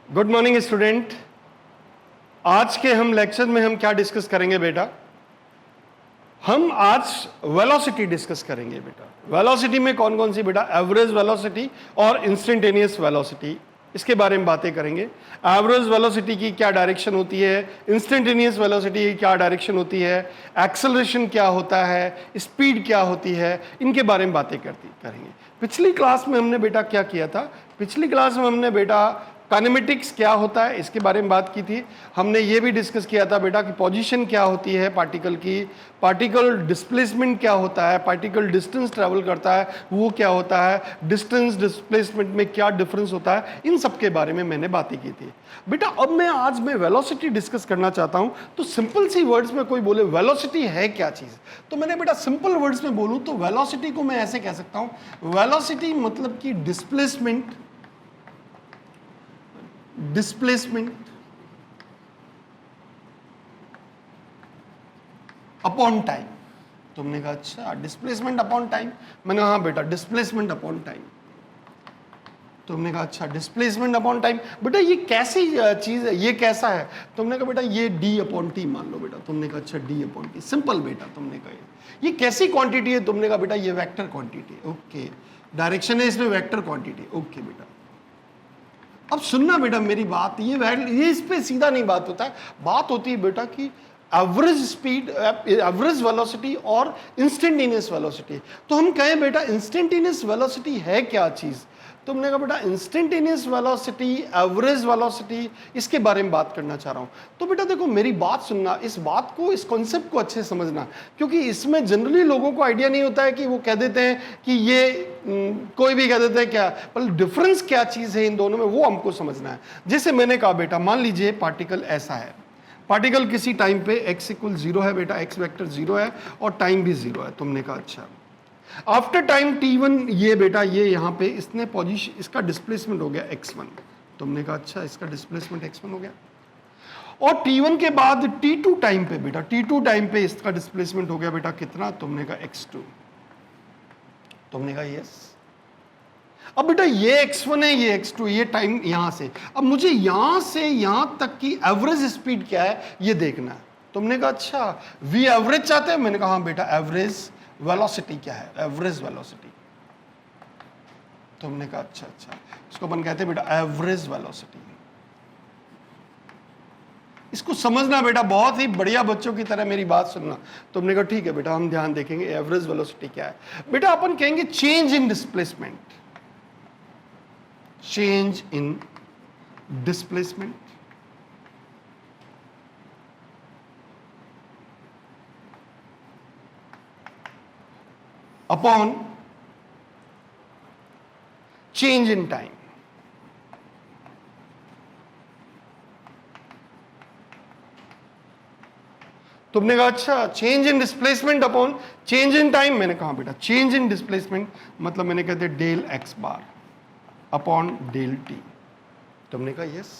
Good morning student. आज के हम लेक्चर में हम क्या डिस्कस करेंगे बेटा? हम आज वेलोसिटी डिस्कस करेंगे बेटा। वेलोसिटी में कौन कौन सी बेटा? एवरेज वेलोसिटी और इंस्टेंटेनियस वेलोसिटी, इसके बारे में बातें करेंगे। एवरेज वेलोसिटी की क्या डायरेक्शन होती है, इंस्टेंटेनियस वेलोसिटी की क्या डायरेक्शन होती है, एक्सेलरेशन क्या होता है, स्पीड क्या होती है, इनके बारे में बातें करेंगे। पिछली क्लास में हमने बेटा क्या किया था? पिछली क्लास में हमने बेटा काइनेमेटिक्स क्या होता है इसके बारे में बात की थी। हमने ये भी डिस्कस किया था बेटा कि पोजीशन क्या होती है पार्टिकल की, पार्टिकल डिस्प्लेसमेंट क्या होता है, पार्टिकल डिस्टेंस ट्रैवल करता है वो क्या होता है, डिस्टेंस डिस्प्लेसमेंट में क्या डिफरेंस होता है, इन सब के बारे में मैंने बातें की थी बेटा। अब मैं आज वेलोसिटी डिस्कस करना चाहता हूं। तो सिंपल सी वर्ड्स में कोई बोले वेलोसिटी है क्या चीज, तो मैंने बेटा सिंपल वर्ड्स में बोलूं तो वेलोसिटी को मैं ऐसे कह सकता हूं, वेलोसिटी मतलब कि डिस्प्लेसमेंट अपॉन टाइम। तुमने कहा अच्छा डिस्प्लेसमेंट अपॉन टाइम, मैंने हाँ बेटा डिस्प्लेसमेंट अपॉन टाइम। तुमने कहा अच्छा डिस्प्लेसमेंट अपॉन टाइम, बेटा ये कैसी चीज है, ये कैसा है? तुमने कहा बेटा ये डी अपॉन टी मान लो बेटा। तुमने कहा अच्छा डी अपॉन टी, सिंपल बेटा। तुमने कहा ये कैसी क्वांटिटी है? तुमने कहा बेटा ये वेक्टर क्वांटिटी। ओके, डायरेक्शन है इसमें वेक्टर क्वांटिटी। ओके बेटा, अब सुनना बेटा मेरी बात, ये इस पे सीधा नहीं बात होता है। बात होती है बेटा कि एवरेज स्पीड, एवरेज वेलोसिटी और इंस्टेंटेनियस वेलोसिटी। तो हम कहें बेटा इंस्टेंटेनियस वेलोसिटी है क्या चीज? तुमने कहा बेटा इंस्टेंटेनियस वेलोसिटी, एवरेज वेलोसिटी, इसके बारे में बात करना चाह रहा हूं। तो बेटा देखो मेरी बात सुनना, इस बात को, इस कॉन्सेप्ट को अच्छे से समझना, क्योंकि इसमें जनरली लोगों को आइडिया नहीं होता है कि वो कह देते हैं कि ये कोई भी कह देता है क्या, पर डिफरेंस क्या चीज है इन दोनों में वो हमको समझना है। जैसे मैंने कहा बेटा मान लीजिए पार्टिकल ऐसा है, पार्टिकल किसी टाइम पे x इक्वल 0 है बेटा, x वेक्टर 0 है और टाइम भी 0 है। तुमने कहा अच्छा आफ्टर टाइम t1, ये बेटा ये यहाँ पे इसने पोजीशन, इसका डिस्प्लेसमेंट हो गया x1। तुमने कहा अच्छा इसका डिस्प्लेसमेंट x1 हो गया। और t1 के बाद t2 टाइम पे बेटा, t2 टाइम पे इसका डिस्प्लेसमेंट हो गया बेटा कितना? तुमने कहा x2। तुमने कहा यस। अब बेटा ये x1 है, ये x2, ये टाइम यहां से, अब मुझे यहां से यहां तक की एवरेज स्पीड क्या है ये देखना है। तुमने कहा अच्छा v एवरेज चाहते हैं? मैंने कहा हाँ बेटा एवरेज वेलोसिटी क्या है, एवरेज वेलोसिटी। तुमने कहा अच्छा अच्छा, इसको अपन कहते हैं बेटा एवरेज वेलोसिटी। इसको समझना बेटा, बहुत ही बढ़िया बच्चों की तरह मेरी बात सुनना। तुमने कहा ठीक है बेटा हम ध्यान देखेंगे एवरेज वेलोसिटी क्या है। बेटा अपन कहेंगे change in displacement, change in displacement upon change in time. तुमने कहा अच्छा change in displacement upon change in time. मैंने कहा बेटा चेंज इन डिस्प्लेसमेंट मतलब मैंने कहते del x bar upon del T. तुमने कहा यस।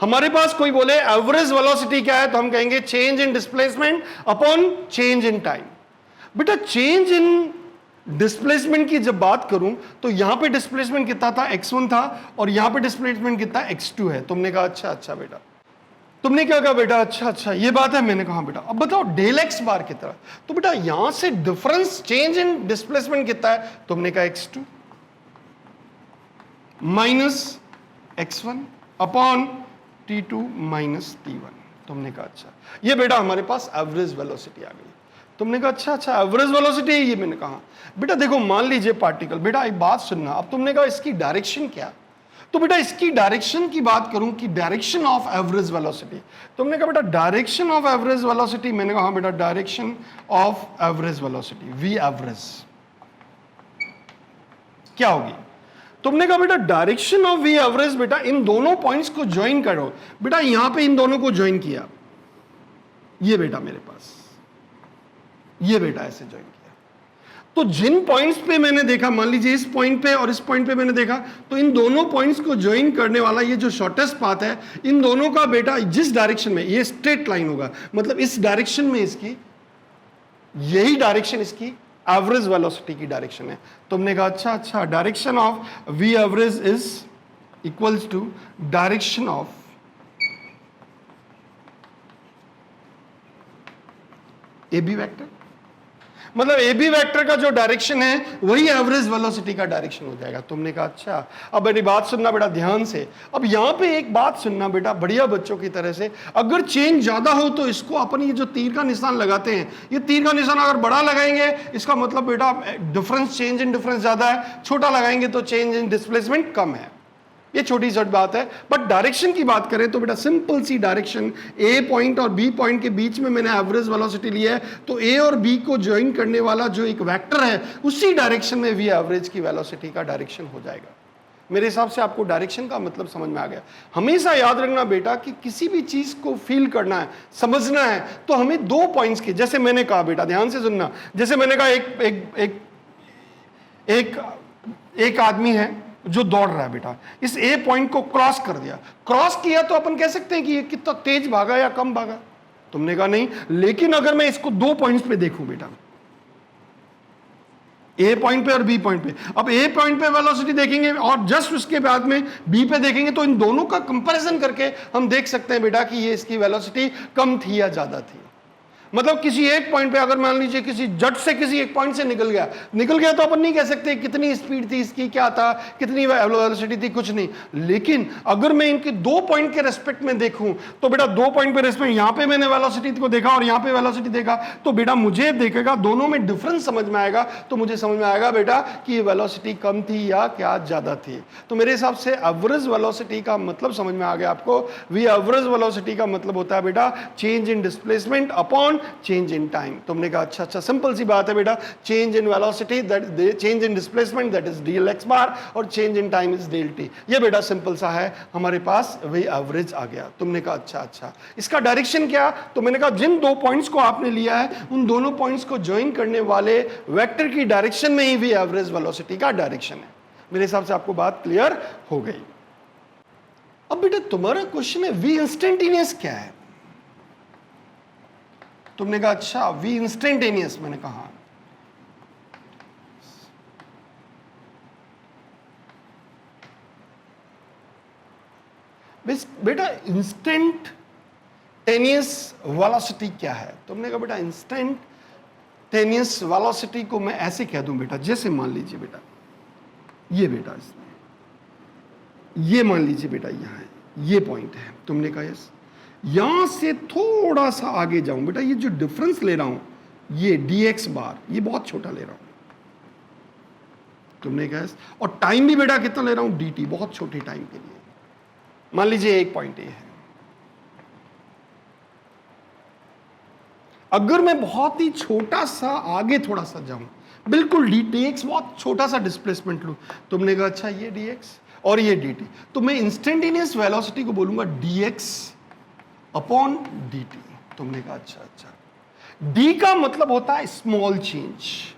हमारे पास कोई बोले एवरेज वेलोसिटी क्या है, तो हम कहेंगे change in displacement upon change in time. बेटा चेंज इन डिस्प्लेसमेंट की जब बात करूं तो यहां पे डिस्प्लेसमेंट कितना था? x1 था, और यहां पे डिस्प्लेसमेंट कितना? x2 है। तुमने कहा अच्छा अच्छा बेटा। तुमने क्या कहा बेटा? अच्छा अच्छा ये बात है। मैंने कहा बेटा अब बताओ डेल एक्स बार कितना? तो बेटा यहां से डिफरेंस चेंज इन डिस्प्लेसमेंट कितना है? तुमने कहा x2 minus x1 upon t2 minus t1। तुमने कहा अच्छा ये बेटा हमारे पास एवरेज वेलोसिटी आ गई। तुमने कहा अच्छा अच्छा एवरेज वेलोसिटी है ये। मैंने कहा बेटा देखो मान लीजिए पार्टिकल, बेटा एक बात सुनना, अब तुमने कहा इसकी डायरेक्शन क्या? तो बेटा इसकी डायरेक्शन की बात करूं कि डायरेक्शन ऑफ एवरेज वेलोसिटी। तुमने कहा बेटा डायरेक्शन ऑफ एवरेज वेलोसिटी। मैंने कहा बेटा direction of average velocity v average क्या होगी? तुमने कहा बेटा डायरेक्शन ऑफ v एवरेज, बेटा इन दोनों पॉइंट्स को ज्वाइन करो। बेटा यहां पे इन दोनों को ज्वाइन किया, ये बेटा मेरे पास, ये बेटा ऐसे ज्वाइन किया। तो जिन पॉइंट्स पे मैंने देखा, मान लीजिए इस पॉइंट पे और इस पॉइंट पे मैंने देखा, तो इन दोनों पॉइंट्स को ज्वाइन करने वाला ये जो शॉर्टेस्ट पाथ है, इन दोनों का बेटा जिस डायरेक्शन में, ये स्ट्रेट लाइन होगा, मतलब इस डायरेक्शन में इसकी, यही डायरेक्शन इसकी एवरेज वेलोसिटी की डायरेक्शन है। तुमने कहा अच्छा अच्छा direction of v average is equals to direction of A B vector. मतलब ए बी वेक्टर का जो डायरेक्शन है वही एवरेज वेलोसिटी का डायरेक्शन हो जाएगा। तुमने कहा अच्छा। अब मेरी बात सुनना बेटा ध्यान से। अब यहां पे एक बात सुनना बेटा बढ़िया बच्चों की तरह से, अगर चेंज ज्यादा हो तो इसको अपन ये जो तीर का निशान लगाते हैं, ये तीर का निशान अगर बड़ा लगाएंगे इसका मतलब बेटा डिफरेंस, चेंज इन डिफरेंस ज्यादा है, छोटा लगाएंगे तो चेंज इन डिस्प्लेसमेंट कम है। ये छोटी सी बात है। बट डायरेक्शन की बात करें तो बेटा सिंपल सी डायरेक्शन, ए पॉइंट और बी पॉइंट के बीच में मैंने एवरेज वेलोसिटी लिया है, तो ए और बी को ज्वाइन करने वाला जो एक वेक्टर है उसी डायरेक्शन में वी एवरेज की वेलोसिटी का डायरेक्शन हो जाएगा। मेरे हिसाब से आपको डायरेक्शन का मतलब समझ में आ गया। हमेशा याद रखना बेटा कि किसी भी चीज को फील करना है, समझना है, तो हमें दो पॉइंट्स के, जैसे मैंने कहा बेटा ध्यान से सुनना, जैसे मैंने कहा एक आदमी है जो दौड़ रहा है बेटा, इस ए पॉइंट को क्रॉस कर दिया, क्रॉस किया तो अपन कह सकते हैं कि ये कितना तेज भागा या कम भागा। तुमने कहा नहीं, लेकिन अगर मैं इसको दो पॉइंट्स पे देखूं बेटा, ए पॉइंट पे और बी पॉइंट पे, अब ए पॉइंट पे वेलोसिटी देखेंगे और जस्ट उसके बाद में बी पे देखेंगे, तो इन दोनों का कंपैरिजन करके हम देख सकते हैं बेटा कि ये इसकी वेलोसिटी कम थी या ज्यादा थी। मतलब किसी एक पॉइंट पे अगर मान लीजिए किसी जट से किसी एक पॉइंट से निकल गया तो अपन नहीं कह सकते कितनी स्पीड थी इसकी, क्या था, कितनी वेलोसिटी थी, कुछ नहीं। लेकिन अगर मैं इनके दो पॉइंट के रेस्पेक्ट में देखूं तो बेटा दो पॉइंट पे रेस्पेक्ट, यहां पे मैंने वेलोसिटी को देखा और यहां पे वेलोसिटी देखा, तो बेटा मुझे देखेगा दोनों में डिफरेंस समझ में आएगा, तो मुझे समझ में आएगा बेटा कि ये वेलोसिटी कम थी या क्या ज्यादा थी। तो मेरे हिसाब से एवरेज वेलोसिटी का मतलब समझ में आ गया आपको। वी एवरेज वेलोसिटी का मतलब होता है बेटा change in displacement upon change in time. तुमने कहा अच्छा अच्छा, सिंपल सी बात है बेटा, change in velocity that, change in displacement that is DL x bar, और change in time is del t. ये बेटा सिंपल सा है, हमारे पास वही एवरेज आ गया। तुमने कहा अच्छा अच्छा, इसका डायरेक्शन क्या? तो मैंने कहा जिन दो पॉइंट्स को आपने लिया है उन दोनों पॉइंट्स को ज्वाइन करने वाले वेक्टर की डायरेक्शन में ही भी एवरेज वेलोसिटी का डायरेक्शन है। मेरे हिसाब से आपको बात क्लियर हो गई। अब बेटा तुम्हारा क्वेश्चन है वी इंस्टेंटेनियस क्या है? तुमने कहा अच्छा वी इंस्टेंटेनियस, मैंने कहा बेटा इंस्टेंटेनियस वेलोसिटी क्या है? तुमने कहा बेटा इंस्टेंटेनियस वेलोसिटी को मैं ऐसे कह दूं बेटा, जैसे मान लीजिए बेटा ये बेटा इसमें, ये मान लीजिए बेटा यहां है, ये पॉइंट है। तुमने कहा यस, यहां से थोड़ा सा आगे जाऊं बेटा, ये जो डिफरेंस ले रहा हूं ये dx बार, ये बहुत छोटा ले रहा हूं। तुमने कहा यस, और टाइम भी बेटा कितना ले रहा हूं dt, बहुत छोटे टाइम के लिए। मान लीजिए एक पॉइंट ये है, अगर मैं बहुत ही छोटा सा आगे थोड़ा सा जाऊं, बिल्कुल dx बहुत छोटा सा डिस्प्लेसमेंट लूं, तुमने कहा अच्छा ये dx और ये dt, तो मैं इंस्टेंटेनियस वेलोसिटी को बोलूंगा dx अपॉन dt। तुमने कहा अच्छा अच्छा, d का मतलब होता है स्मॉल चेंज,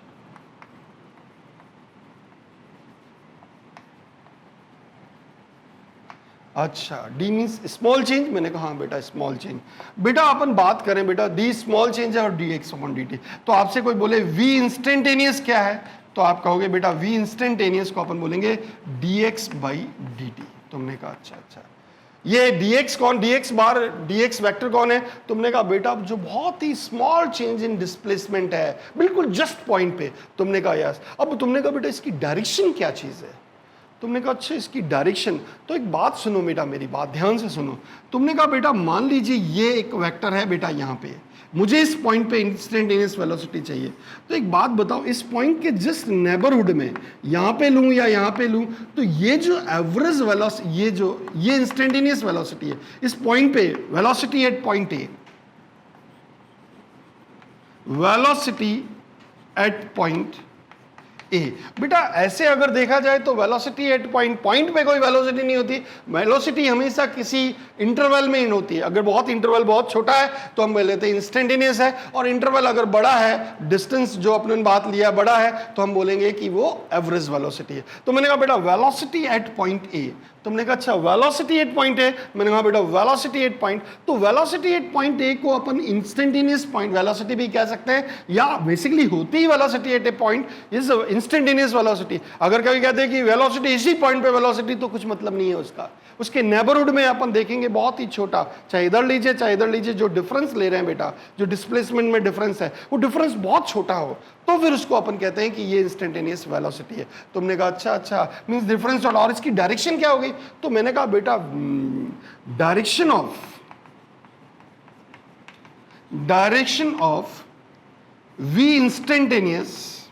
अच्छा d मीन्स स्मॉल चेंज। मैंने कहा हाँ बेटा स्मॉल चेंज। बेटा अपन बात करें बेटा d स्मॉल चेंज है और dx अपॉन dt, तो आपसे कोई बोले v इंस्टेंटेनियस क्या है, तो आप कहोगे बेटा v इंस्टेंटेनियस को अपन बोलेंगे dx बाई dt। तुमने कहा अच्छा अच्छा, ये dx कौन, dx बार dx वेक्टर कौन है? तुमने कहा बेटा जो बहुत ही स्मॉल चेंज इन डिस्प्लेसमेंट है, बिल्कुल जस्ट पॉइंट पे। तुमने कहा यस। अब तुमने कहा बेटा इसकी डायरेक्शन क्या चीज है? तुमने कहा अच्छा इसकी डायरेक्शन, तो एक बात सुनो बेटा, मेरी बात ध्यान से सुनो। तुमने कहा बेटा मान लीजिए ये एक वेक्टर है बेटा, यहाँ पे मुझे इस पॉइंट पे इंस्टेंटेनियस वेलोसिटी चाहिए, तो एक बात बताओ, इस पॉइंट के जस्ट नेबरहुड में यहाँ पे लूँ या यहाँ पे लूँ, तो ये जो एवरेज वेलोसिटी, ये इंस्टेंटेनियस वेलोसिटी है इस पॉइंट पे, velocity at point A, velocity at point A. बेटा ऐसे अगर देखा जाए तो वेलोसिटी एट पॉइंट पे कोई वेलोसिटी नहीं होती, वेलोसिटी हमेशा किसी इंटरवल में इन होती है। अगर बहुत इंटरवल बहुत छोटा है तो हम लेते हैं इंस्टेंटेनियस है, और इंटरवल अगर बड़ा है, डिस्टेंस जो अपने बात लिया बड़ा है, तो हम बोलेंगे कि वो एवरेज वेलोसिटी है। तो मैंने कहा बेटा वेलोसिटी एट पॉइंट ए, तुमने कहा अच्छा वेलोसिटी एट पॉइंट है, मैंने कहा बेटा वेलोसिटी एट पॉइंट, तो वेलोसिटी एट पॉइंट ए को अपन इंस्टेंटेनियस पॉइंट वेलोसिटी भी कह सकते हैं, या बेसिकली होती ही velocity at a point is instantaneous velocity. अगर कभी कहते हैं कि वेलोसिटी इसी पॉइंट पे वेलोसिटी, तो कुछ मतलब नहीं है उसका, उसके नेबरहुड में अपन देखेंगे बहुत ही छोटा, चाहे इधर लीजिए चाहे इधर लीजिए, जो डिफरेंस ले रहे हैं बेटा, जो डिस्प्लेसमेंट में डिफरेंस है, वो डिफरेंस बहुत छोटा हो, तो फिर उसको अपन कहते हैं कि ये इंस्टेंटेनियस वेलोसिटी है। तुमने कहा अच्छा अच्छा मींस डिफरेंस डॉट, और इसकी डायरेक्शन क्या होगी? तो मैंने कहा बेटा direction of v instantaneous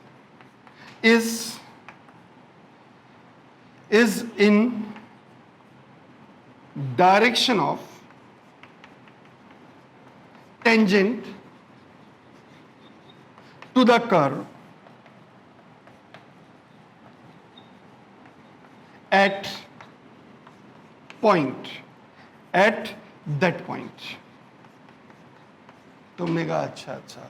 is in direction of tangent to the curve at that point। तुमने कहा अच्छा अच्छा,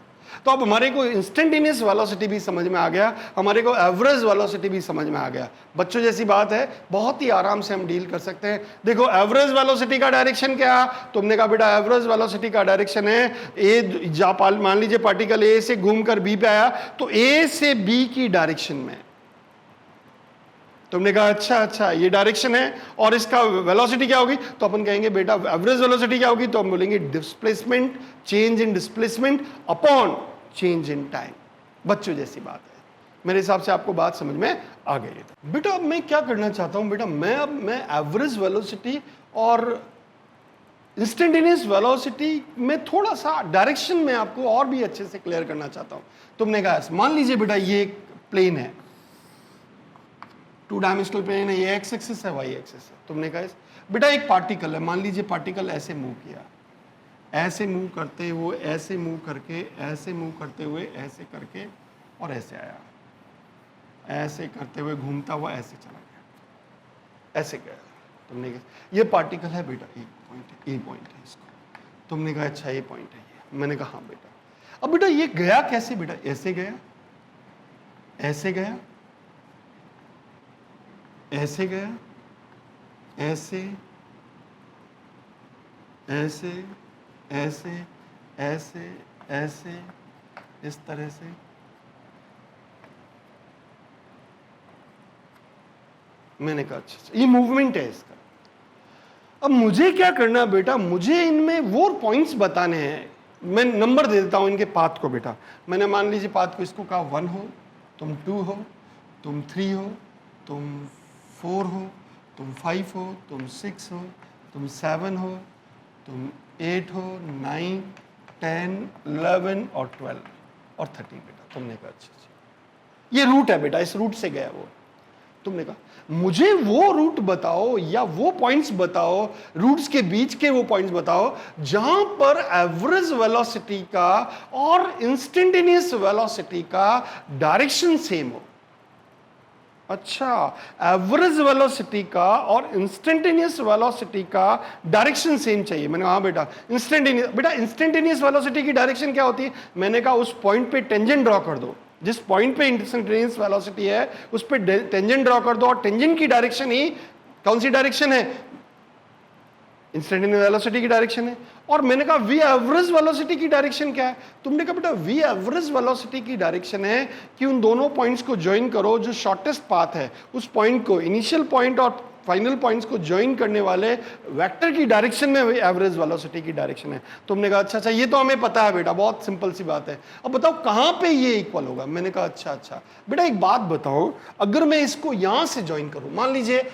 तो अब हमारे को इंस्टेंटेनियस वेलोसिटी भी समझ में आ गया, हमारे को एवरेज वेलोसिटी भी समझ में आ गया। बच्चों जैसी बात है, बहुत ही आराम से हम डील कर सकते हैं। देखो एवरेज वेलोसिटी का डायरेक्शन क्या? तुमने कहा बेटा एवरेज वेलोसिटी का डायरेक्शन है ए, मान लीजिए पार्टिकल ए से घूमकर बी पे आया, तो ए से बी की डायरेक्शन में। तुमने कहा अच्छा अच्छा ये डायरेक्शन है, और इसका वेलोसिटी क्या होगी? तो अपन कहेंगे बेटा एवरेज वेलोसिटी क्या होगी? तो हम बोलेंगे displacement, change in displacement upon change in time. बच्चों जैसी बात है, मेरे हिसाब से आपको बात समझ में आ गई है। बेटा अब मैं क्या करना चाहता हूं बेटा, मैं एवरेज वेलोसिटी और इंस्टेंटेनियस वेलोसिटी में थोड़ा सा डायरेक्शन में आपको और भी अच्छे से क्लियर करना चाहता हूं। तुमने कहा मान लीजिए बेटा ये एक प्लेन है, टू डायमेंशनल प्लेन है, ये एक्स एक्सिस है, वाई एक्सिस है। तुमने कहा बेटा एक पार्टिकल है, मान लीजिए पार्टिकल ऐसे मूव किया, ऐसे मूव करते हुए, ऐसे मूव करके, ऐसे मूव करते हुए, ऐसे करके और ऐसे आया, ऐसे करते हुए घूमता हुआ ऐसे चला गया, ऐसे गया। तुमने कहा ये पार्टिकल है बेटा, एक पॉइंट है, ए पॉइंट है इसको। तुमने कहा अच्छा ये पॉइंट है ये। मैंने कहा हाँ बेटा। अब बेटा ये गया कैसे बेटा? ऐसे गया, ऐसे गया, ऐसे गया, ऐसे ऐसे ऐसे ऐसे ऐसे, इस तरह से। मैंने कहा अच्छा ये मूवमेंट है इसका। अब मुझे क्या करना बेटा, मुझे इनमें वो पॉइंट्स बताने हैं। मैं नंबर दे देता हूं इनके पाथ को बेटा। मैंने मान लीजिए पाथ को इसको कहा 1 हो, तुम 2 हो, तुम 3 हो, तुम 4 हो, तुम 5 हो, तुम 6 हो, तुम 7 हो, तुम 8 हो, 9, 10, 11 और 12 और 13 बेटा। तुमने कहा अच्छा ये रूट है बेटा, इस रूट से गया वो। तुमने कहा मुझे वो रूट बताओ या वो पॉइंट्स बताओ, रूट्स के बीच के वो पॉइंट्स बताओ जहां पर एवरेज वेलोसिटी का और इंस्टेंटेनियस वेलोसिटी का डायरेक्शन सेम हो। अच्छा एवरेज वेलोसिटी का और इंस्टेंटेनियस वेलोसिटी का डायरेक्शन सेम चाहिए। मैंने कहा हाँ बेटा इंस्टेंटेनियस वेलोसिटी की डायरेक्शन क्या होती है? मैंने कहा उस पॉइंट पे टेंजेंट ड्रॉ कर दो, जिस पॉइंट पे इंस्टेंटेनियस वेलोसिटी है उस पे टेंजेंट ड्रॉ कर दो, और टेंजेंट की डायरेक्शन ही कौन सी डायरेक्शन है? इंस्टेंटेनियस वेलोसिटी की डायरेक्शन है। और मैंने कहा वी एवरेज वेलोसिटी की डायरेक्शन क्या है? तुमने कहा बेटा वी एवरेज वेलोसिटी की डायरेक्शन है कि उन दोनों पॉइंट्स को ज्वाइन करो, जो शॉर्टेस्ट पाथ है उस पॉइंट को, इनिशियल पॉइंट और फाइनल पॉइंट्स को ज्वाइन करने वाले वेक्टर की डायरेक्शन में एवरेज वेलोसिटी की डायरेक्शन है। तुमने कहा अच्छा अच्छा ये तो हमें पता है बेटा, बहुत सिंपल सी बात है। अब बताओ कहां पे ये इक्वल होगा? मैंने कहा अच्छा अच्छा बेटा एक बात बताओ, अगर मैं इसको यहां से ज्वाइन करूं, मान लीजिए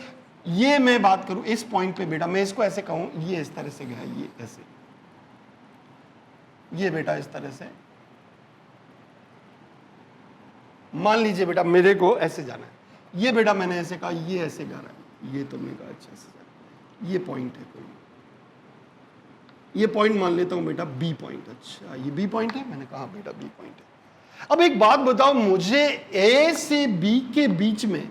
ये मैं बात करूं इस पॉइंट पे बेटा, मैं इसको ऐसे कहूं ये इस तरह से गया, ये ऐसे, ये बेटा इस तरह से, मान लीजिए बेटा मेरे को ऐसे जाना है, ये बेटा मैंने ऐसे कहा ये ऐसे जा रहा है, ये तुमने कहा अच्छा ऐसे जा रहा है, ये पॉइंट है कोई, ये पॉइंट मान लेता हूं बेटा बी पॉइंट। अच्छा ये बी पॉइंट है? मैंने कहा बेटा बी पॉइंट है। अब एक बात बताओ, मुझे ए से बी के बीच में,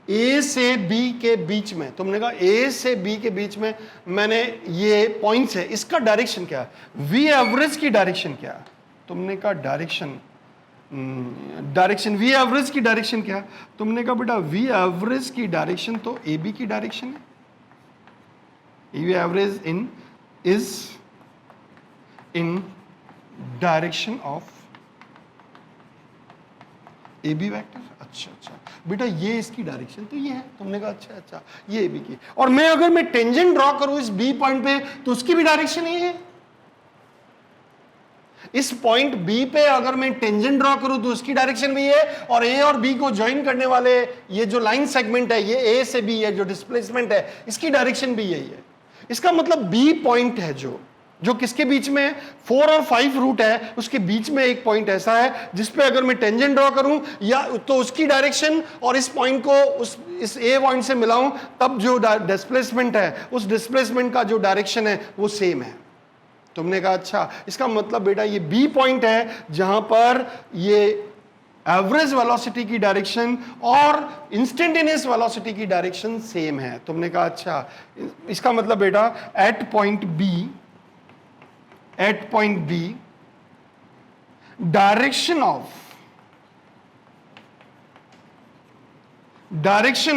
ए से बी के बीच में, तुमने कहा ए से बी के बीच में मैंने ये पॉइंट्स है, इसका डायरेक्शन क्या है? वी एवरेज की डायरेक्शन क्या है? तुमने कहा डायरेक्शन डायरेक्शन वी एवरेज की डायरेक्शन क्या? तुमने कहा बेटा वी एवरेज की डायरेक्शन तो ए बी की डायरेक्शन है. V average in is in direction of A B vector. अच्छा अच्छा बेटा ये इसकी डायरेक्शन तो ये है. तुमने कहा अच्छा अच्छा ये ए बी की. और मैं अगर मैं टेंजेंट ड्रॉ करूं इस बी पॉइंट पे तो उसकी भी डायरेक्शन ये है. इस पॉइंट बी पे अगर मैं टेंजेंट ड्रॉ करूं तो उसकी डायरेक्शन भी है. और ए और बी को ज्वाइन करने वाले ये जो लाइन सेगमेंट है ये ए से बी है, जो डिस्प्लेसमेंट है इसकी डायरेक्शन भी यही है. इसका मतलब बी पॉइंट है जो किसके बीच में 4 और 5 रूट है उसके बीच में एक पॉइंट ऐसा है जिसपे अगर मैं टेंजेंट ड्रॉ करूं या तो उसकी डायरेक्शन और इस पॉइंट को इस ए पॉइंट से मिलाऊं तब जो डिस्प्लेसमेंट है उस डिस्प्लेसमेंट का जो डायरेक्शन है वो सेम है. तुमने कहा अच्छा इसका मतलब बेटा ये बी पॉइंट है जहां पर ये एवरेज वेलोसिटी की डायरेक्शन और इंस्टेंटेनियस वेलोसिटी की डायरेक्शन सेम है. तुमने कहा अच्छा इसका मतलब बेटा at point B direction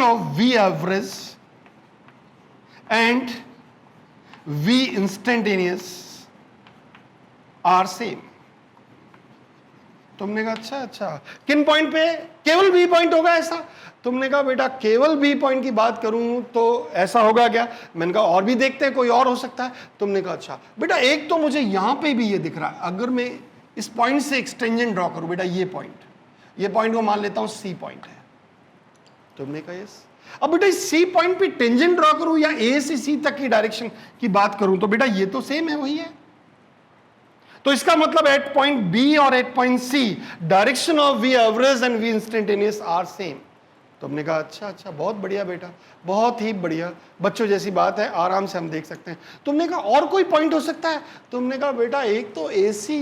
of we average and we instantaneous are same. तुमने कहा अच्छा अच्छा किन पॉइंट पे? केवल बी पॉइंट होगा ऐसा? तुमने कहा बेटा केवल बी पॉइंट की बात करूं तो ऐसा होगा क्या? मैंने कहा और भी देखते हैं कोई और हो सकता है. तुमने कहा अच्छा बेटा एक तो मुझे यहां पे भी ये दिख रहा है. अगर मैं इस पॉइंट से एक्सटेंजेंट ड्रॉ करूं बेटा ये पॉइंट को मान लेता हूं सी पॉइंट है. तुमने कहा यस. अब बेटा इस सी पॉइंट पे टेंजेंट ड्रॉ करूं या ए से सी तक की डायरेक्शन की बात करूं तो बेटा ये तो सेम है, वही है. तो इसका मतलब एट पॉइंट बी और at point C direction of we average and we instantaneous are same. तुमने कहा अच्छा अच्छा बहुत बढ़िया बेटा, बहुत ही बढ़िया, बच्चों जैसी बात है, आराम से हम देख सकते हैं. तुमने कहा और कोई पॉइंट हो सकता है? तुमने कहा बेटा एक तो एसी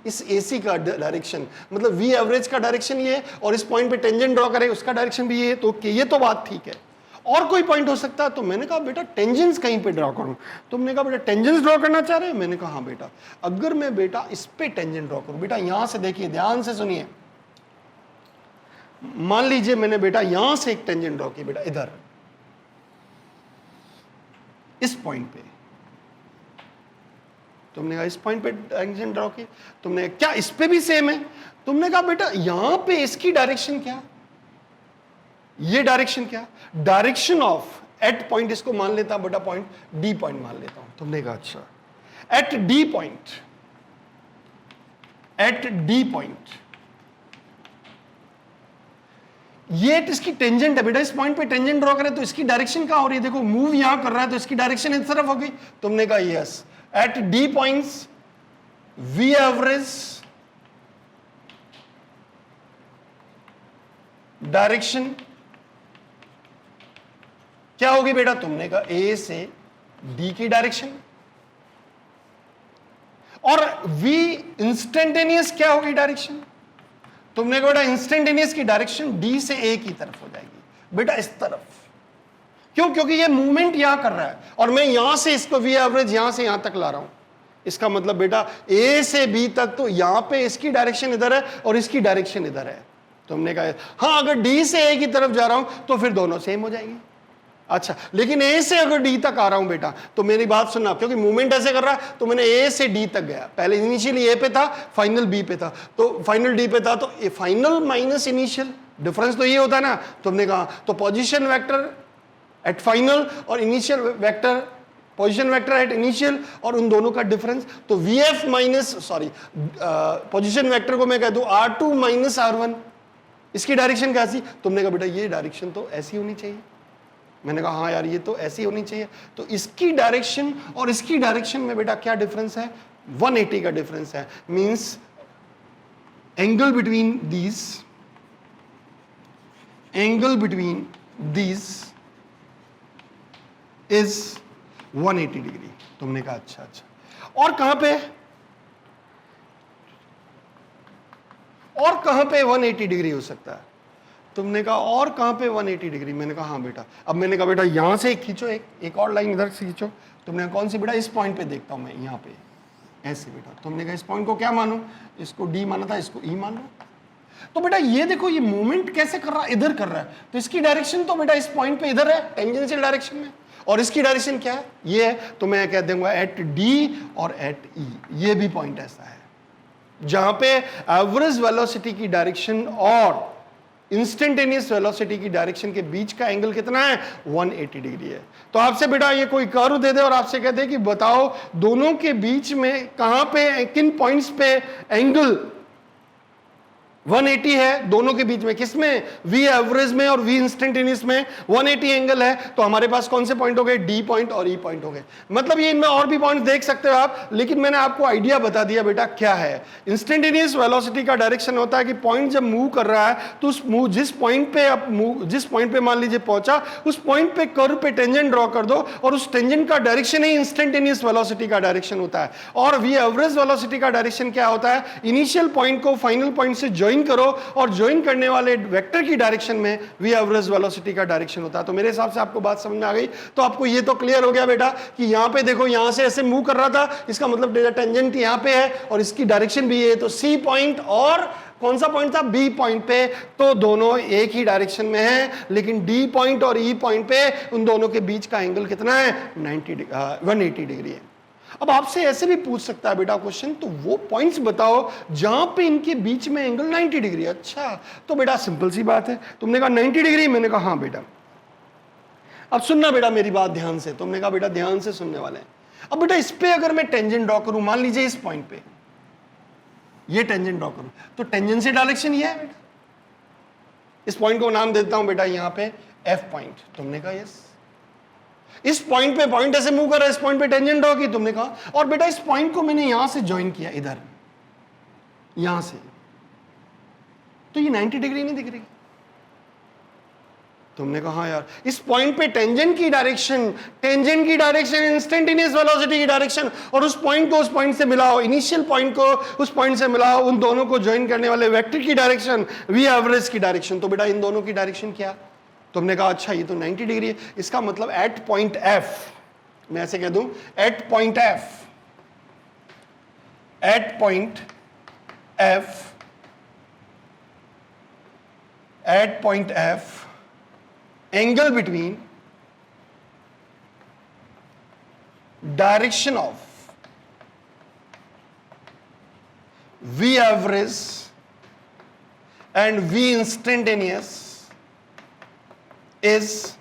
इस एसी का डायरेक्शन मतलब वी एवरेज का डायरेक्शन ये है और इस पॉइंट पे टेंजेंट ड्रॉ करें उसका डायरेक्शन भी ये है. तो ये तो बात ठीक है. और कोई पॉइंट हो सकता है? तो मैंने कहा बेटा टेंजेंस कहीं पे ड्रॉ करूं. तुमने कहा बेटा टेंजेंस ड्रॉ करना चाह रहे हैं? मैंने कहा हाँ बेटा. अगर मैं बेटा इस पे टेंजेंट ड्रॉ करूं, बेटा यहां से देखिए, ध्यान से सुनिए. मान लीजिए मैंने बेटा यहां से एक टेंजेंट ड्रॉ की बेटा इधर इस पॉइंट पे. तुमने कहा इस पॉइंट पे टेंजेंट ड्रॉ की. तुमने क्या इस पे भी सेम है? तुमने कहा बेटा यहां पे इसकी डायरेक्शन क्या, ये डायरेक्शन क्या? डायरेक्शन ऑफ एट पॉइंट, इसको मान लेता बेटा पॉइंट डी पॉइंट मान लेता हूं. तुमने कहा अच्छा एट डी पॉइंट ये इसकी टेंजेंट है बेटा. इस पॉइंट पे टेंजेंट ड्रॉ करें तो इसकी डायरेक्शन क्या हो रही है? देखो मूव यहां कर रहा है तो इसकी डायरेक्शन इस तरफ हो गई. तुमने कहा yes at D points v average direction क्या होगी बेटा? तुमने कहा ए से डी की डायरेक्शन. और वी इंस्टेंटेनियस क्या होगी डायरेक्शन? तुमने कहा बेटा इंस्टेंटेनियस की डायरेक्शन डी से ए की तरफ हो जाएगी बेटा, इस तरफ. क्यों? क्योंकि ये मूवमेंट यहां कर रहा है और मैं यहां से इसको वी एवरेज यहां से यहां तक ला रहा हूं. इसका मतलब बेटा ए से बी तक तो यहां पे इसकी डायरेक्शन इधर है और इसकी डायरेक्शन इधर है. तुमने कहा हाँ अगर डी से ए की तरफ जा रहा हूं तो फिर दोनों सेम हो जाएंगे. अच्छा लेकिन ए से अगर डी तक आ रहा हूं बेटा तो मेरी बात सुनना, क्योंकि मूवमेंट ऐसे कर रहा है तो मैंने ए से डी तक गया. पहले इनिशियली ए पे था, फाइनल बी पे था, तो फाइनल डी पे था, तो फाइनल माइनस इनिशियल डिफरेंस तो ये होता है ना. तुमने कहा तो पोजीशन वेक्टर एट फाइनल और initial vector position vector at initial और उन दोनों का डिफरेंस. तो V F minus position vector को मैं कह दूं R2 माइनस R1, इसकी डायरेक्शन कैसी? तुमने कहा बेटा ये डायरेक्शन तो ऐसी होनी चाहिए. मैंने कहा हाँ यार ये तो ऐसी होनी चाहिए. तो इसकी डायरेक्शन और इसकी डायरेक्शन में बेटा क्या डिफरेंस है? 180 का डिफरेंस है. Means angle between these is 180 degree. तुमने कहा अच्छा अच्छा और कहां पे 180 डिग्री हो सकता है? तुमने कहा और कहां पे 180 डिग्री? मैंने कहा हाँ बेटा. अब मैंने कहा बेटा यहां से खींचो, एक और लाइन इधर से खींचो. तुमने कहा कौन सी? बेटा इस पॉइंट पे देखता हूं मैं, यहां पे ऐसे बेटा, तुमने कहा इस पॉइंट को क्या मानो, इसको डी माना था, इसको ई मान लो। तो बेटा ये देखो ये मूवमेंट कैसे कर रहा है, इधर कर रहा है, तो इसकी डायरेक्शन तो बेटा इस पॉइंट पे इधर है, टेंजेंशियल डायरेक्शन में, और इसकी डायरेक्शन क्या है, ये है, तो मैं कह दूंगा एट डी और एट ई। ये भी पॉइंट ऐसा है जहां पे एवरेज वेलोसिटी की डायरेक्शन और इंस्टेंटेनियस वेलोसिटी की डायरेक्शन के बीच का एंगल कितना है, 180 डिग्री है। तो आपसे बेटा ये कोई कर्व दे दे और आपसे कहते हैं कि बताओ दोनों के बीच में कहां पे, किन पॉइंट्स पे एंगल 180 है, दोनों के बीच में, किसमें, वी एवरेज में और वी इंस्टेंटेनियस में 180 एंगल है। तो हमारे पास कौन से पॉइंट हो गए, डी पॉइंट और ई पॉइंट हो गए। मतलब ये इनमें और भी पॉइंट देख सकते हो आप, लेकिन मैंने आपको आइडिया बता दिया बेटा क्या है। इंस्टेंटेनियस वेलोसिटी का डायरेक्शन होता है कि पॉइंट जब मूव कर रहा है तो उस मूव जिस पॉइंट पे मान लीजिए पहुंचा, उस पॉइंट पे कर्व पे टेंजेंट ड्रॉ कर दो और उस टेंजेंट का डायरेक्शन ही इंस्टेंटेनियस वेलोसिटी का डायरेक्शन होता है। और वी एवरेज वेलोसिटी का डायरेक्शन क्या होता है, इनिशियल पॉइंट को फाइनल पॉइंट से ज्वाइन करो और ज्वाइन करने वाले वेक्टर की डायरेक्शन में वी एवरेज वेलोसिटी का डायरेक्शन होता है। तो मेरे हिसाब से आपको बात समझ में आ गई। तो आपको ये तो क्लियर हो गया बेटा कि यहां पे देखो, यहां से ऐसे मूव कर रहा था, इसका मतलब टेंजेंट यहां पे है और इसकी डायरेक्शन भी है, तो सी पॉइंट और कौन सा पॉइंट था, बी पॉइंट पे, तो दोनों एक ही डायरेक्शन में है, लेकिन डी पॉइंट और ई पॉइंट पे उन दोनों के बीच का एंगल कितना है, 180 डिग्री है। अब आपसे ऐसे भी पूछ सकता है बेटा क्वेश्चन, तो वो पॉइंट्स बताओ जहां पे इनके बीच में एंगल 90 डिग्री। अच्छा, तो बेटा सिंपल सी बात है, तुमने कहा 90 डिग्री, मैंने कहा हाँ बेटा। अब सुनना बेटा मेरी बात ध्यान से, तुमने कहा बेटा ध्यान से सुनने वाले हैं। अब बेटा इस पे अगर मैं टेंजेंट ड्रॉ करूं, मान लीजिए इस पॉइंट पे ये टेंजेंट ड्रॉ करूं, तो टेंजेंशियल डायरेक्शन ये है बेटा। इस पॉइंट को नाम देता हूं बेटा यहां पे एफ पॉइंट। तुमने कहा यस। इस पॉइंट पे पॉइंट ऐसे मूव कर रहा है, इस पॉइंट पे टेंजेंट ड्रॉ की, तुमने कहा, और बेटा इस पॉइंट को मैंने यहां से ज्वाइन किया, इधर यहां से, तो ये 90 डिग्री नहीं दिख रही। तुमने कहा यार इस पॉइंट पे टेंजेंट की डायरेक्शन इंस्टेंटेनियस वेलोसिटी की डायरेक्शन, और उस पॉइंट को उस पॉइंट से मिलाओ, इनिशियल पॉइंट को उस पॉइंट से मिलाओ, उन दोनों को ज्वाइन करने वाले वेक्टर की डायरेक्शन वी एवरेज की डायरेक्शन। तो बेटा इन दोनों की डायरेक्शन क्या, तुमने कहा अच्छा ये तो 90 डिग्री है, इसका मतलब एट पॉइंट एफ, मैं ऐसे कह दूं at point F angle between direction of V average and V instantaneous is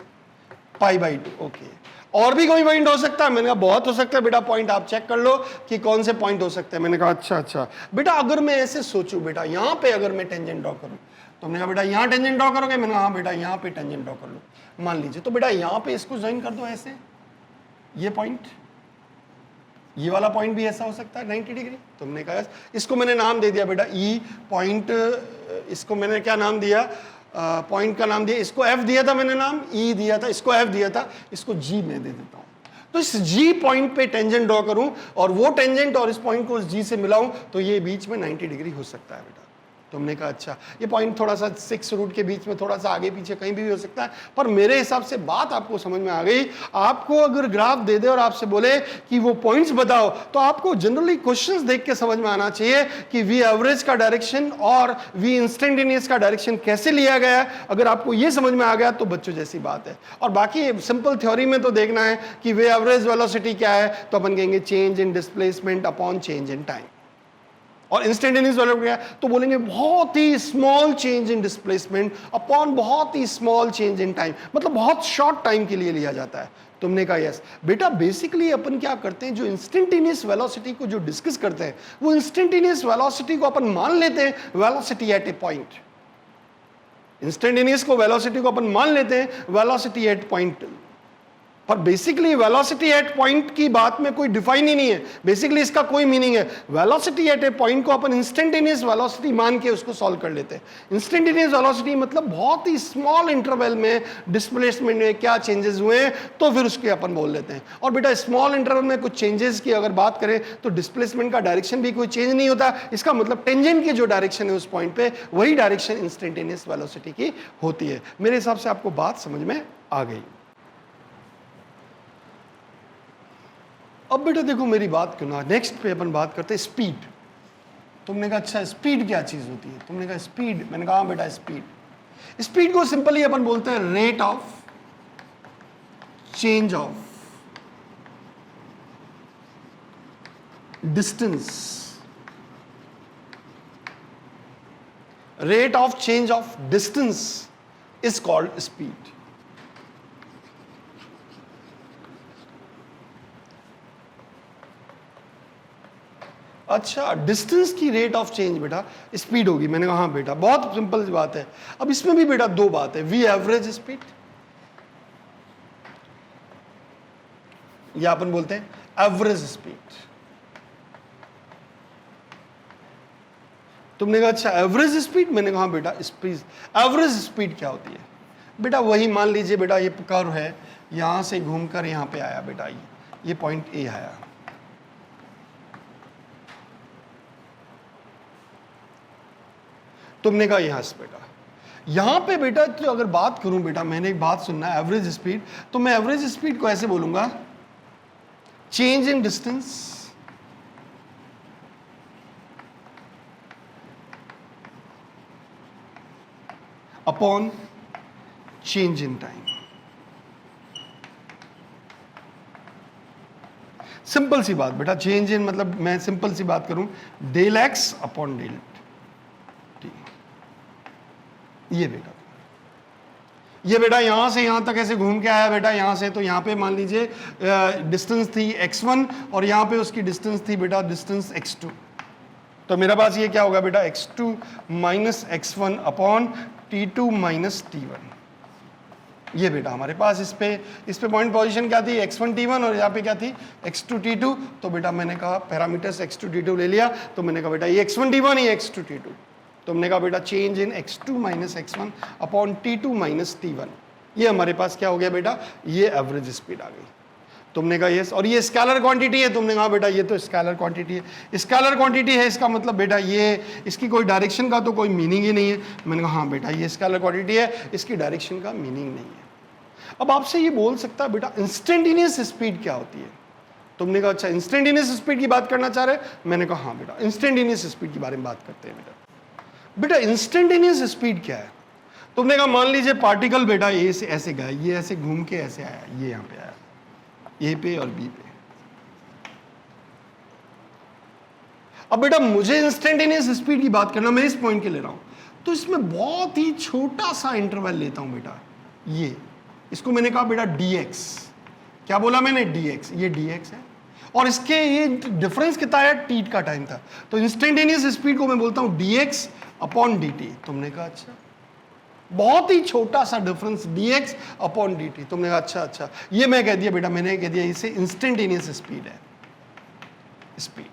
pi by 2। Okay, और भी कोई पॉइंट हो सकता है, मैंने कहा बहुत हो सकता है बेटा, पॉइंट आप चेक कर लो कि कौन से पॉइंट हो सकते हैं। मैंने कहा अच्छा बेटा, अगर मैं ऐसे सोचूं बेटा, यहां पे अगर मैं टेंजेंट ड्रॉ करूं, तुमने कहा बेटा यहां टेंजेंट ड्रॉ करोगे, मैंने कहा हाँ बेटा यहां पे टेंजेंट ड्रॉ कर लो, मान लीजिए, तो बेटा यहां पे इसको ज्वाइन कर दो ऐसे, ये पॉइंट, ये वाला पॉइंट भी ऐसा हो सकता है 90 डिग्री। तुमने कहा इसको मैंने नाम दे दिया बेटा ई पॉइंट, इसको मैंने क्या नाम दिया, पॉइंट का नाम दिया, इसको एफ दिया था मैंने नाम, ई दिया था, इसको एफ दिया था, इसको जी मैं दे देता हूं। तो इस जी पॉइंट पे टेंजेंट ड्रॉ करूं और वो टेंजेंट और इस पॉइंट को इस जी से मिलाऊं, तो ये बीच में 90 डिग्री हो सकता है बेटा। तुमने कहा अच्छा, ये पॉइंट थोड़ा सा 6 रूट के बीच में थोड़ा सा आगे पीछे कहीं भी हो सकता है, पर मेरे हिसाब से बात आपको समझ में आ गई। आपको अगर ग्राफ दे दे और आपसे बोले कि वो पॉइंट्स बताओ, तो आपको जनरली क्वेश्चंस देख के समझ में आना चाहिए कि वी एवरेज का डायरेक्शन और वी इंस्टेंटेनियस का डायरेक्शन कैसे लिया गया है। अगर आपको ये समझ में आ गया तो बच्चों जैसी बात है। और बाकी सिंपल थ्योरी में तो देखना है कि वी एवरेज वेलोसिटी क्या है, तो अपन कहेंगे change in displacement upon change in time. और इंस्टेंटेनियस वेलोसिटी क्या है, तो बोलेंगे बहुत ही small change in displacement upon बहुत ही स्मॉल चेंज इन टाइम, मतलब बहुत शॉर्ट टाइम के लिए लिया जाता है। तुमने कहा यस। बेटा बेसिकली अपन क्या करते हैं, जो इंस्टेंटेनियस वेलोसिटी को जो डिस्कस करते हैं, वो इंस्टेंटेनियस वेलोसिटी को अपन मान लेते हैं velocity at a point. Instantaneous को वेलोसिटी को अपन मान लेते हैं वेलोसिटी एट पॉइंट, पर बेसिकली वेलोसिटी एट पॉइंट की बात में कोई डिफाइन ही नहीं है, बेसिकली इसका कोई मीनिंग है। वेलोसिटी एट ए पॉइंट को अपन इंस्टेंटेनियस वेलोसिटी मान के उसको सॉल्व कर लेते हैं। इंस्टेंटेनियस वेलोसिटी मतलब बहुत ही स्मॉल इंटरवल में डिस्प्लेसमेंट में क्या चेंजेस हुए हैं, तो फिर उसके अपन बोल लेते हैं। और बेटा स्मॉल इंटरवल में कुछ चेंजेस की अगर बात करें तो डिस्प्लेसमेंट का डायरेक्शन भी कोई चेंज नहीं होता, इसका मतलब टेंजेंट की जो डायरेक्शन है उस पॉइंट पे, वही डायरेक्शन इंस्टेंटेनियस वेलोसिटी की होती है। मेरे हिसाब से आपको बात समझ में आ गई। अब बेटा देखो मेरी बात क्यों ना, नेक्स्ट पे अपन बात करते हैं स्पीड। तुमने कहा अच्छा स्पीड क्या चीज होती है, तुमने कहा स्पीड, मैंने कहा बेटा स्पीड, स्पीड को सिंपली अपन बोलते हैं rate of change of distance, rate of change of distance is called speed. अच्छा डिस्टेंस की रेट ऑफ चेंज बेटा स्पीड होगी, मैंने कहा हाँ बेटा बहुत सिंपल सी बात है। अब इसमें भी बेटा दो बात है, वी एवरेज स्पीड या अपन बोलते हैं एवरेज स्पीड। तुमने कहा अच्छा एवरेज स्पीड, मैंने कहा बेटा स्पीड, एवरेज स्पीड क्या होती है बेटा, वही मान लीजिए बेटा ये कर्व है, यहां से घूमकर यहां पे आया बेटा, ये पॉइंट ए आया, तुमने कहा यहां से बेटा, यहां पे बेटा तो अगर बात करूं बेटा, मैंने एक बात सुनना है एवरेज स्पीड, तो मैं एवरेज स्पीड को ऐसे बोलूंगा change in distance upon change in time. Simple सी बात बेटा, चेंज इन मतलब मैं सिंपल सी बात करूं, del x upon del t, ये बेटा यहां से यहां तक ऐसे घूम के आया बेटा, यहां से तो यहां पे मान लीजिए डिस्टेंस थी x1 और यहां पे उसकी डिस्टेंस थी बेटा डिस्टेंस x2, तो मेरे पास ये क्या होगा बेटा x2 minus x1 upon T2 minus T1। ये बेटा हमारे पास इस पे पॉइंट पोजीशन क्या थी x1 T1 और यहाँ पे क्या थी x2 T2, तो बेटा मैंने कहा पैरामीटर्स x2 T2 ले लिया, तो मैंने कहा बेटा ये x1 T1 ये x2 T2, तो हमने कहा बेटा चेंज इन x2 minus x1 upon T2 minus T1, ये हमारे पास क्या हो गया बेटा, ये एवरेज स्पीड आ गई। तुमने कहा यस, और ये स्केलर क्वांटिटी है, तुमने कहा बेटा ये तो स्केलर क्वांटिटी है, स्केलर क्वांटिटी है इसका मतलब बेटा ये इसकी कोई डायरेक्शन का तो कोई मीनिंग ही नहीं है। मैंने कहा हाँ बेटा ये स्केलर क्वांटिटी है, इसकी डायरेक्शन का मीनिंग नहीं है। अब आपसे ये बोल सकता है बेटा इंस्टेंटेनियस स्पीड क्या होती है, तुमने कहा अच्छा इंस्टेंटेनियस स्पीड की बात करना चाह रहे, मैंने कहा हाँ बेटा इंस्टेंटेनियस स्पीड के बारे में बात करते हैं बेटा इंस्टेंटेनियस स्पीड क्या है, तुमने कहा मान लीजिए पार्टिकल बेटा ए से ऐसे गया, ये ऐसे घूम के ऐसे आया, ये यहाँ पे आया ए पे और बी पे। अब बेटा मुझे इंस्टेंटेनियस स्पीड की बात करना, मैं इस पॉइंट के ले रहा हूं, तो इसमें बहुत ही छोटा सा इंटरवल लेता हूं बेटा, ये इसको मैंने कहा बेटा dx, क्या बोला मैंने dx, ये dx है और इसके ये डिफरेंस कितना है, टी का टाइम था, तो इंस्टेंटेनियस स्पीड को मैं बोलता हूं dx अपॉन dt। तुमने कहा अच्छा बहुत ही छोटा सा डिफरेंस dx अपॉन dt, तुमने कहा अच्छा ये मैं कह दिया बेटा, मैंने कह दिया इसे इंस्टेंटेनियस स्पीड है स्पीड।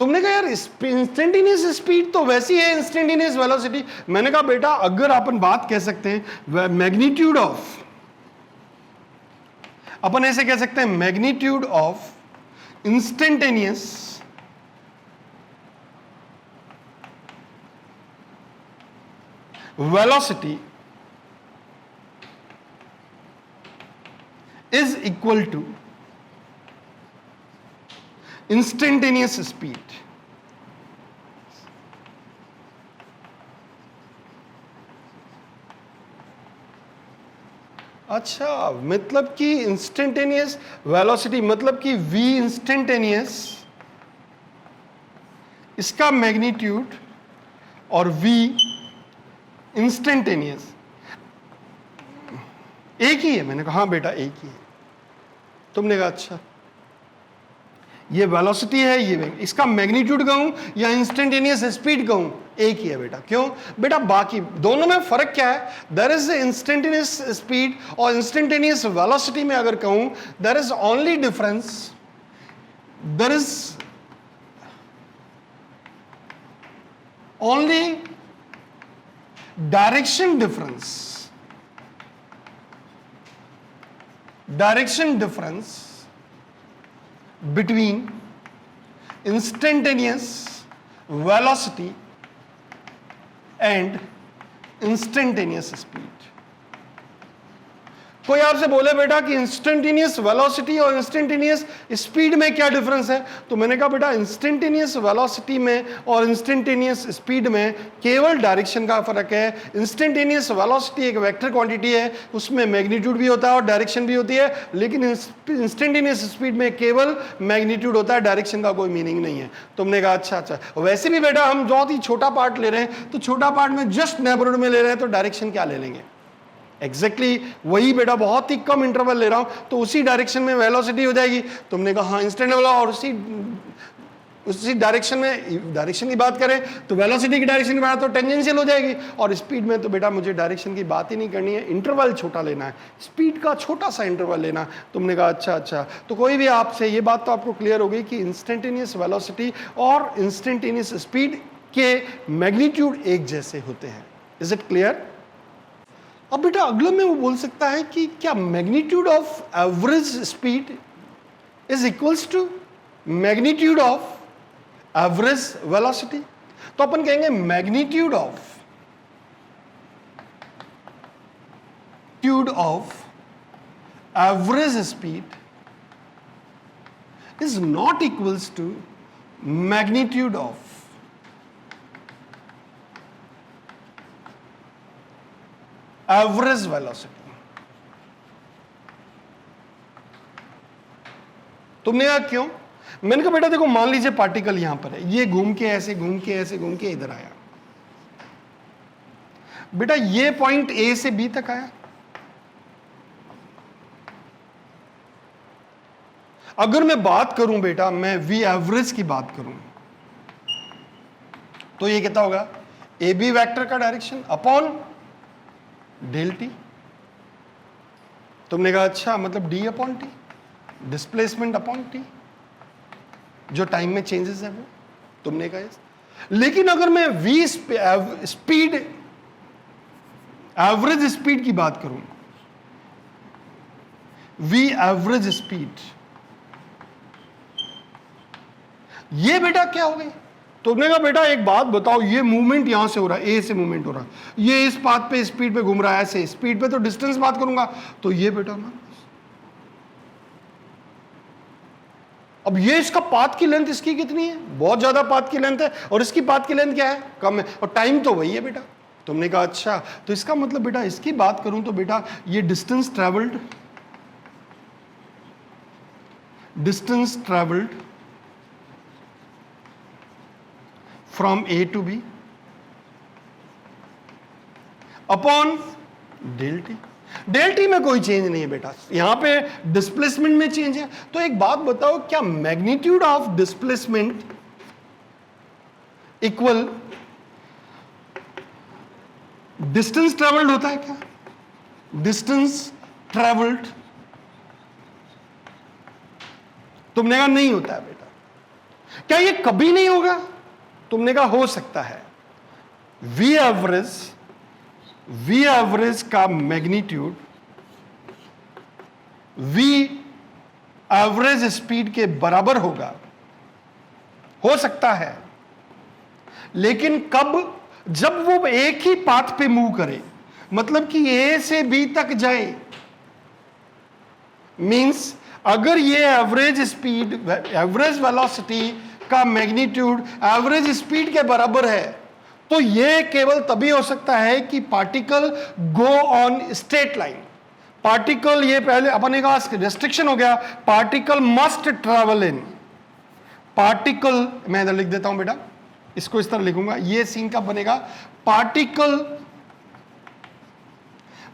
तुमने कहा यार इंस्टेंटेनियस स्पीड तो वैसी है इंस्टेंटेनियस वेलोसिटी, मैंने कहा बेटा अगर अपन बात कह सकते हैं मैग्नीट्यूड ऑफ, अपन ऐसे कह सकते हैं magnitude of instantaneous velocity is equal to instantaneous speed। अच्छा मतलब कि इंस्टेंटेनियस वेलोसिटी मतलब कि v इंस्टेंटेनियस, इसका मैग्नीट्यूड और v इंस्टेंटेनियस एक ही है। मैंने कहा हाँ बेटा एक ही है। तुमने कहा अच्छा ये वेलोसिटी है, ये इसका मैग्नीट्यूड कहूं या इंस्टेंटेनियस स्पीड कहूं, एक ही है बेटा। क्यों बेटा, बाकी दोनों में फर्क क्या है, देयर इज इंस्टेंटेनियस स्पीड और इंस्टेंटेनियस वेलोसिटी में अगर कहूं there is only difference, there is only direction difference between instantaneous velocity and instantaneous speed। कोई आपसे बोले बेटा कि इंस्टेंटेनियस वेलोसिटी और इंस्टेंटेनियस स्पीड में क्या डिफरेंस है, तो मैंने कहा बेटा इंस्टेंटेनियस वेलोसिटी में और इंस्टेंटेनियस स्पीड में केवल डायरेक्शन का फर्क है। इंस्टेंटेनियस वेलोसिटी एक वेक्टर क्वांटिटी है, उसमें मैग्नीट्यूड भी होता है और डायरेक्शन भी होती है, लेकिन इंस्टेंटेनियस स्पीड में केवल मैग्नीट्यूड होता है, डायरेक्शन का कोई मीनिंग नहीं है। तुमने कहा अच्छा अच्छा, वैसे भी बेटा हम बहुत ही छोटा पार्ट ले रहे हैं, तो छोटा पार्ट में जस्ट नेबरहुड में ले रहे हैं, तो डायरेक्शन क्या ले लेंगे, एग्जैक्टली वही बेटा, बहुत ही कम इंटरवल ले रहा हूं तो उसी डायरेक्शन में वेलोसिटी हो जाएगी। तुमने कहा हाँ इंस्टेंट वाला, और उसी डायरेक्शन में, डायरेक्शन की बात करें तो वेलोसिटी की डायरेक्शन की बात तो टेंजेंशियल हो जाएगी, और स्पीड में तो बेटा मुझे डायरेक्शन की बात ही नहीं करनी है, इंटरवल छोटा लेना है, स्पीड का छोटा सा इंटरवल लेना है। तुमने कहा अच्छा अच्छा, तो कोई भी आपसे ये बात तो आपको क्लियर हो गई कि इंस्टेंटेनियस वेलोसिटी और इंस्टेंटेनियस स्पीड के मैग्नीट्यूड एक जैसे होते हैं। Is it clear? अब बेटा अगला में वो बोल सकता है कि क्या magnitude of average speed is equals to magnitude of average velocity. तो अपन कहेंगे magnitude of average speed is not equals to magnitude of average velocity. तुमने कहा क्यों? मैंने कहा बेटा देखो, मान लीजिए पार्टिकल यहां पर है, ये घूम के ऐसे घूम के ऐसे घूम के इधर आया, बेटा ये पॉइंट ए से बी तक आया। अगर मैं बात करूं बेटा, मैं वी एवरेज की बात करूं, तो ये कितना होगा, ए बी वेक्टर का डायरेक्शन अपॉन डेल टी। तुमने कहा अच्छा, मतलब D upon T, displacement upon T, जो टाइम में चेंजेस है वो। तुमने कहा yes। लेकिन अगर मैं वी स्पीड, एवरेज स्पीड की बात करूं, वी एवरेज स्पीड, ये बेटा क्या हो गई? तुमने कहा बेटा एक बात बताओ, ये मूवमेंट यहां से हो रहा है, ए से मूवमेंट हो रहा है, ये इस पाथ पे स्पीड पे घूम रहा है, ऐसे स्पीड पे तो डिस्टेंस बात करूंगा, तो ये बेटा ना, अब ये इसका पाथ की लेंथ इसकी कितनी है, बहुत ज्यादा पाथ की लेंथ है, और इसकी पाथ की लेंथ क्या है, कम है, और टाइम तो वही है बेटा। तुमने कहा अच्छा, तो इसका मतलब बेटा इसकी बात करूं तो बेटा ये distance travelled from A to B upon del t. Del t में कोई चेंज नहीं है बेटा, यहां पे डिस्प्लेसमेंट में चेंज है। तो एक बात बताओ, क्या magnitude of displacement equal distance travelled होता है क्या? डिस्टेंस ट्रेवल्ड, तुमने कहा नहीं होता है बेटा। क्या ये कभी नहीं होगा? तुमने कहा हो सकता है। वी एवरेज का मैग्नीट्यूड वी एवरेज स्पीड के बराबर होगा, हो सकता है, लेकिन कब? जब वो एक ही पाथ पे मूव करे, मतलब कि ए से बी तक जाए। मींस अगर ये एवरेज स्पीड, एवरेज वेलोसिटी का मैग्नीट्यूड एवरेज स्पीड के बराबर है, तो ये केवल तभी हो सकता है कि particle go on straight line. Particle, ये पहले अपन ने कहा रेस्ट्रिक्शन हो गया, particle must travel in, particle, मैं इधर लिख देता हूं बेटा, इसको इस तरह लिखूंगा, ये सीन कब बनेगा, particle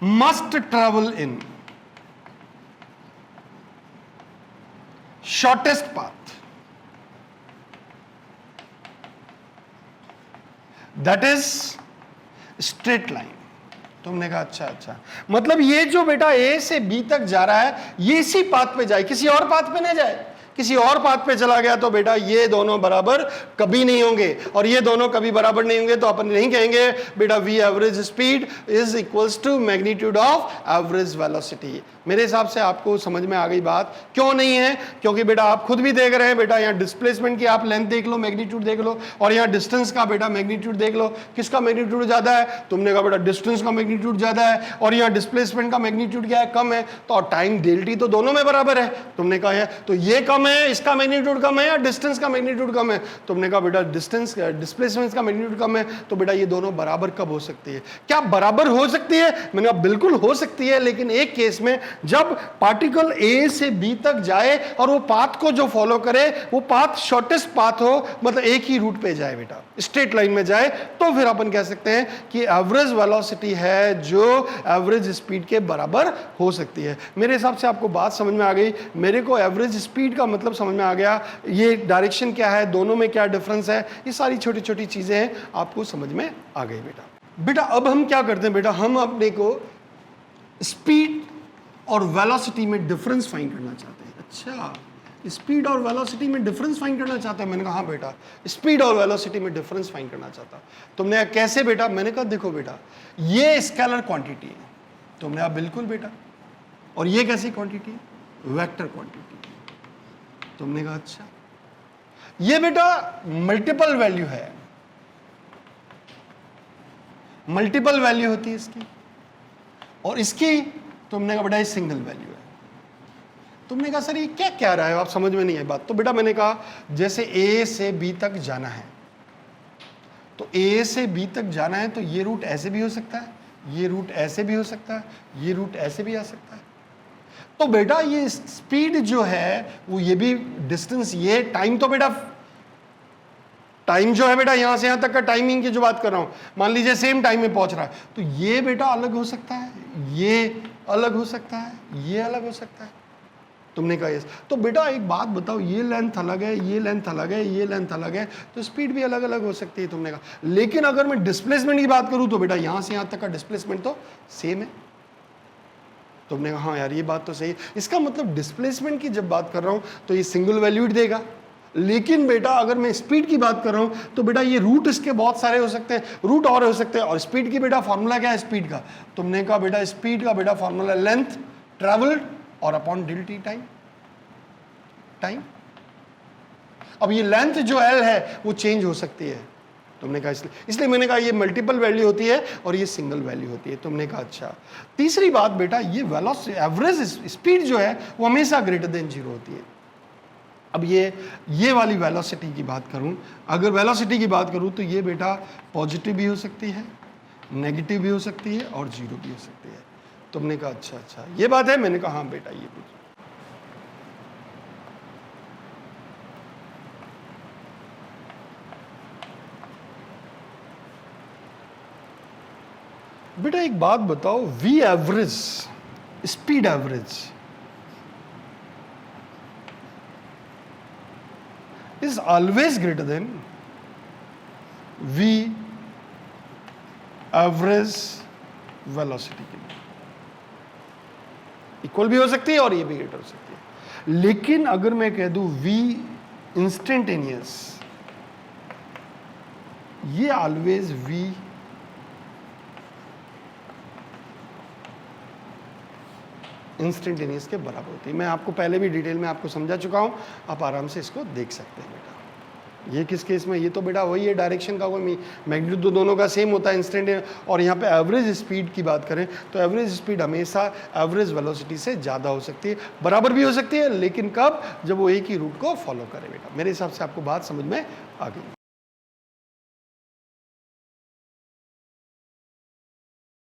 must travel in shortest path, that is straight line. तुमने कहा अच्छा अच्छा, मतलब ये जो बेटा ए से बी तक जा रहा है, ये इसी पाथ पे जाए, किसी और पाथ पे नहीं जाए, किसी और पाथ पे चला गया तो बेटा ये दोनों बराबर कभी नहीं होंगे, और ये दोनों कभी बराबर नहीं होंगे तो अपन नहीं कहेंगे बेटा v average speed is equals to magnitude of average velocity. मेरे हिसाब से आपको समझ में आ गई बात। क्यों नहीं है? क्योंकि बेटा आप खुद भी देख रहे हैं बेटा, यहाँ डिस्प्लेसमेंट की आप लेंथ देख लो, मैग्नीट्यूड देख लो, और यहाँ डिस्टेंस का बेटा मैग्नीट्यूड देख लो। किसका मैग्नीट्यूड ज्यादा है? तुमने कहा बेटा डिस्टेंस का मैग्नीट्यूड ज्यादा है, और यहाँ डिस्प्लेसमेंट का मैग्नीट्यूड क्या है? कम है। तो टाइम डेल्टी तो दोनों में बराबर है, तुमने कहा है। तो ये कम है, इसका मैग्नीट्यूड कम है, या डिस्टेंस का मैग्नीट्यूड कम है? तुमने कहा बेटा डिस्टेंस डिस्प्लेसमेंट का मैग्नीट्यूड कम है। तो बेटा ये दोनों बराबर कब हो सकती है? क्या बराबर हो सकती है? मैंने कहा बिल्कुल हो सकती है, लेकिन एक केस में जब पार्टिकल ए से बी तक जाए और वो पाथ को जो फॉलो करे वो पाथ शॉर्टेस्ट पाथ हो, मतलब एक ही रूट पे जाए बेटा, स्ट्रेट लाइन में जाए, तो फिर अपन कह सकते हैं कि एवरेज वेलोसिटी है जो एवरेज स्पीड के बराबर हो सकती है। मेरे हिसाब से आपको बात समझ में आ गई। मेरे को एवरेज स्पीड का मतलब समझ में आ गया, ये डायरेक्शन क्या है, दोनों में क्या डिफरेंस है, ये सारी छोटी छोटी चीजें हैं आपको समझ में आ गई बेटा। बेटा अब हम क्या करते हैं बेटा, हम अपने को स्पीड और वेलोसिटी में डिफरेंस फाइंड करना चाहते हैं। अच्छा, स्पीड और वेलोसिटी में डिफरेंस फाइंड करना चाहते हैं? मैंने कहा हाँ बेटा, स्पीड और वेलोसिटी में डिफरेंस फाइंड करना चाहता। तुमने कहा कैसे बेटा? मैंने कहा देखो बेटा, ये स्केलर क्वांटिटी है। तुमने कहा बिल्कुल बेटा। और ये कैसी क्वांटिटी है? Vector quantity. तुमने कहा अच्छा। ये बेटा मल्टीपल वैल्यू है, मल्टीपल वैल्यू होती है इसकी, और इसकी तुमने कहा बेटा ये सिंगल वैल्यू है। तुमने कहा सर ये क्या कह रहा है, आप समझ में नहीं है बात। तो बेटा मैंने कहा जैसे ए से बी तक जाना है, तो ए से बी तक जाना है तो ये रूट ऐसे भी हो सकता है, ये रूट ऐसे भी हो सकता है, ये रूट ऐसे भी आ सकता है। तो बेटा ये स्पीड जो है वो ये भी डिस्टेंस, ये टाइम, तो बेटा टाइम जो है बेटा यहां से यहां तक का टाइमिंग की जो बात कर रहा हूं, मान लीजिए सेम टाइम में पहुंच रहा है, तो ये बेटा अलग हो सकता है, ये अलग हो सकता है, ये अलग हो सकता है। तुमने कहा यस। तो बेटा एक बात बताओ, ये लेंथ अलग है, ये लेंथ अलग है, ये लेंथ अलग है, तो स्पीड भी अलग अलग हो सकती है। तुमने कहा लेकिन अगर मैं डिस्प्लेसमेंट की बात करूं तो बेटा यहां से यहां तक का डिस्प्लेसमेंट तो सेम है। तुमने कहा हाँ यार ये बात तो सही है। इसका मतलब डिस्प्लेसमेंट की जब बात कर रहा हूं तो ये सिंगल वैल्यूड देगा, लेकिन बेटा अगर मैं स्पीड की बात कर रहा हूं तो बेटा ये रूट इसके बहुत सारे हो सकते हैं, रूट और हो सकते हैं। और स्पीड की बेटा फॉर्मूला क्या है स्पीड का? तुमने कहा बेटा स्पीड का बेटा फॉर्मूला लेंथ ट्रेवल्ड और अपॉन डेल्टी टाइम। अब ये लेंथ जो एल है वो चेंज हो सकती है। तुमने कहा इसलिए मैंने कहा ये मल्टीपल वैल्यू होती है और ये सिंगल वैल्यू होती है। तुमने कहा अच्छा। तीसरी बात बेटा, ये वेलोसिटी एवरेज स्पीड जो है वो हमेशा ग्रेटर देन 0 होती है। अब ये वाली वेलोसिटी की बात करूं, अगर वेलोसिटी की बात करूं तो ये बेटा पॉजिटिव भी हो सकती है, नेगेटिव भी हो सकती है और 0 भी हो सकती है। तुमने कहा अच्छा ये बात है? मैंने कहा हाँ बेटा ये भी। बेटा एक बात बताओ, v average speed average is always greater than v average velocity के लिए। इक्वल भी हो सकती है और ये भी ग्रेटर हो सकती है। लेकिन अगर मैं कह दूं v इंस्टेंटेनियस, ये ऑलवेज v इंस्टेंटेनियस के बराबर होती है। मैं आपको पहले भी डिटेल में आपको समझा चुका हूं, आप आराम से इसको देख सकते हैं बेटा। ये किस केस में? ये तो बेटा वही है, डायरेक्शन का कोई मैग्नीट्यूड तो दोनों का सेम होता है इंस्टेंटेनियस। और यहाँ पे एवरेज स्पीड की बात करें तो एवरेज स्पीड हमेशा एवरेज वेलोसिटी से ज़्यादा हो सकती है, बराबर भी हो सकती है, लेकिन कब? जब वो एक ही रूट को फॉलो करे बेटा। मेरे हिसाब से आपको बात समझ में आ गई।